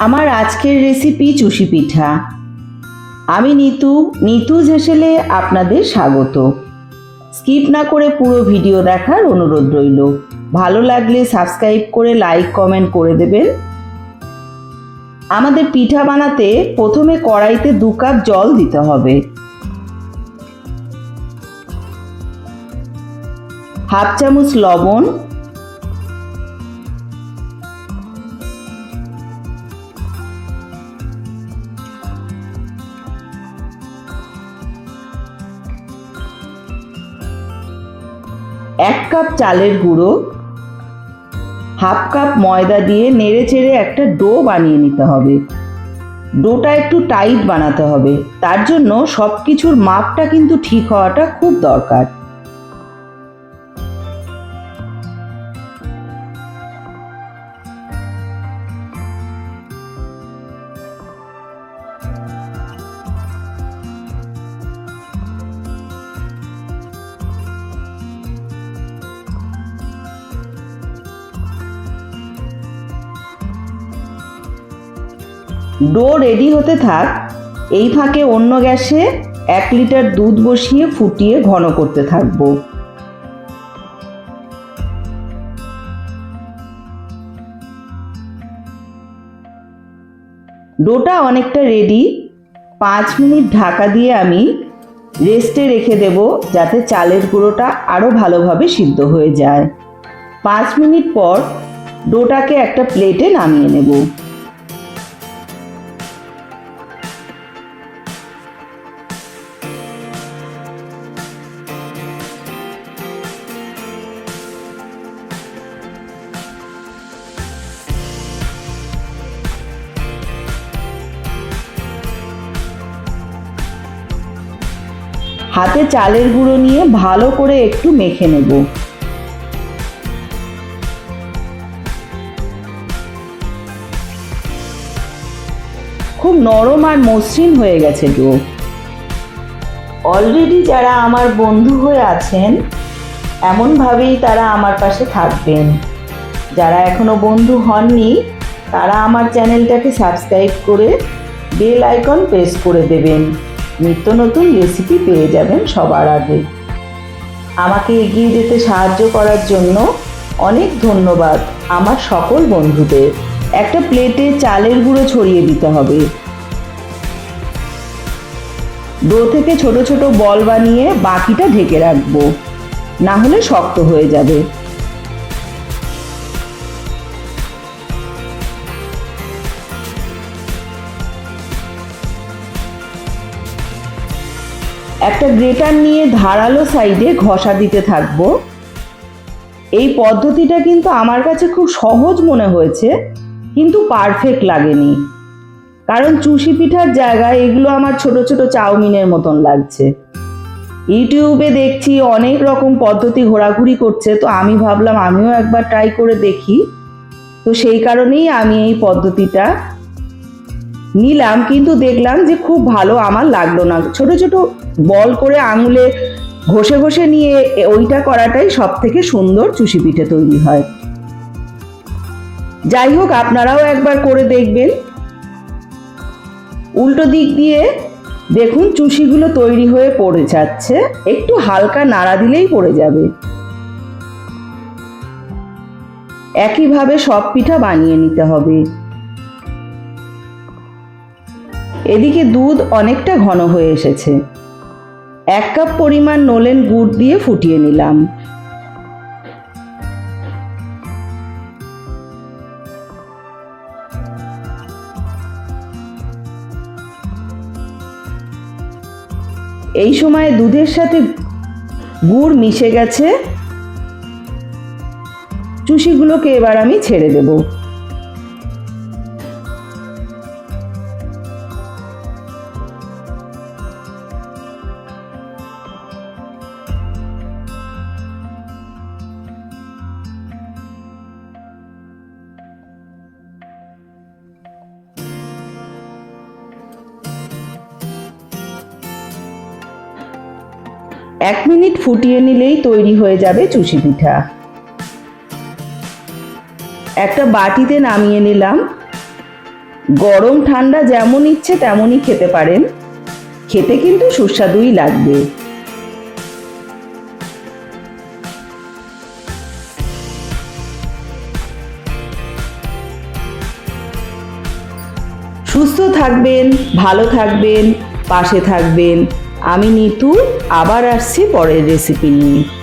আমার আজকের রেসিপি চুষি পিঠা। আমি নিতুজ হেসেলে আপনাদের স্বাগত। স্কিপ না করে পুরো ভিডিও দেখার অনুরোধ রইল। ভালো লাগলে সাবস্ক্রাইব করে লাইক কমেন্ট করে দেবেন। আমাদের পিঠা বানাতে প্রথমে কড়াইতে 2 কাপ জল দিতে হবে। হাফ চামচ লবণ, এক কাপ চালের গুঁড়ো, হাফ কাপ ময়দা দিয়ে নেড়ে চেড়ে একটা ডো বানিয়ে নিতে হবে। ডোটা একটু টাইট বানাতে হবে, তার জন্য সব কিছুর মাপটা কিন্তু ঠিক হওয়াটা খুব দরকার। ডো রেডি হতে থাক, এই ফাঁকে অন্য গ্যাসে 1 লিটার দুধ বসিয়ে ফুটিয়ে ঘন করতে থাকবো। ডোটা অনেকটা রেডি। 5 মিনিট ঢাকা দিয়ে আমি রেস্টে রেখে দেব, যাতে চালের গুঁড়োটা আরও ভালোভাবে সিদ্ধ হয়ে যায়। 5 মিনিট পর ডোটাকে একটা প্লেটে নামিয়ে নেব। হাতে চালের গুঁড়ো নিয়ে ভালো করে একটু মেখে নেব। খুব নরম আর মসৃণ হয়ে গেছে ডো। অলরেডি যারা আমার বন্ধু হয়ে আছেন, এমনভাবেই তারা আমার পাশে থাকবেন। যারা এখনো বন্ধু হননি, তারা আমার চ্যানেলটাকে সাবস্ক্রাইব করে বেল আইকন প্রেস করে দেবেন। নিত্য নতুন রেসিপি পেয়ে যাবেন সবার আগে। আমাকে এগিয়ে যেতে সাহায্য করার জন্য অনেক ধন্যবাদ আমার সকল বন্ধুদের। একটা প্লেটে চালের গুঁড়ো ছড়িয়ে দিতে হবে। ডো থেকে ছোট ছোট বল বানিয়ে বাকিটা ঢেকে রাখবো, না হলে শক্ত হয়ে যাবে। একটা গ্রেটার নিয়ে ধারালো সাইডে ঘষা দিতে থাকবো। এই পদ্ধতিটা কিন্তু আমার কাছে খুব সহজ মনে হয়েছে, কিন্তু পারফেক্ট লাগেনি। কারণ চুষি পিঠার জায়গায় এগুলো আমার ছোট ছোট চাউমিনের মতন লাগছে। ইউটিউবে দেখছি অনেক রকম পদ্ধতি ঘোরাঘুরি করছে, তো আমি ভাবলাম আমিও একবার ট্রাই করে দেখি। তো সেই কারণেই আমি এই পদ্ধতিটা নিলাম, কিন্তু দেখলাম যে খুব ভালো আমার লাগলো না। ছোট ছোট বল করে আঙুলে ঘষে ঘষে নিয়ে ওইটা করাটাই সব থেকে সুন্দর চুষি পিঠে তৈরি হয়। যাই হোক, আপনারাও একবার করে দেখবেন। উল্টো দিক দিয়ে দেখুন চুষিগুলো তৈরি হয়ে পড়ে যাচ্ছে, একটু হালকা নাড়া দিলেই পড়ে যাবে। একইভাবে সব পিঠা বানিয়ে নিতে হবে। এদিকে দুধ অনেকটা ঘন হয়ে এসেছে। 1 কাপ পরিমাণ নলেন গুড় দিয়ে ফুটিয়ে নিলাম। এই সময় দুধের সাথে গুড় মিশে গেছে। চুষিগুলোকে এবার আমি ছেড়ে দেব। এক মিনিট ফুটিয়ে নিলেই তৈরি হয়ে যাবে চুষি পিঠা। একটা বাটিতে নামিয়ে নিলাম। গরম ঠান্ডা যেমন ইচ্ছে তেমনই খেতে পারেন, খেতে কিন্তু সুস্বাদুই লাগবে। সুস্থ থাকবেন, ভালো থাকবেন, পাশে থাকবেন। আমি নিতু, আবার আসছি পরের রেসিপি নিয়ে।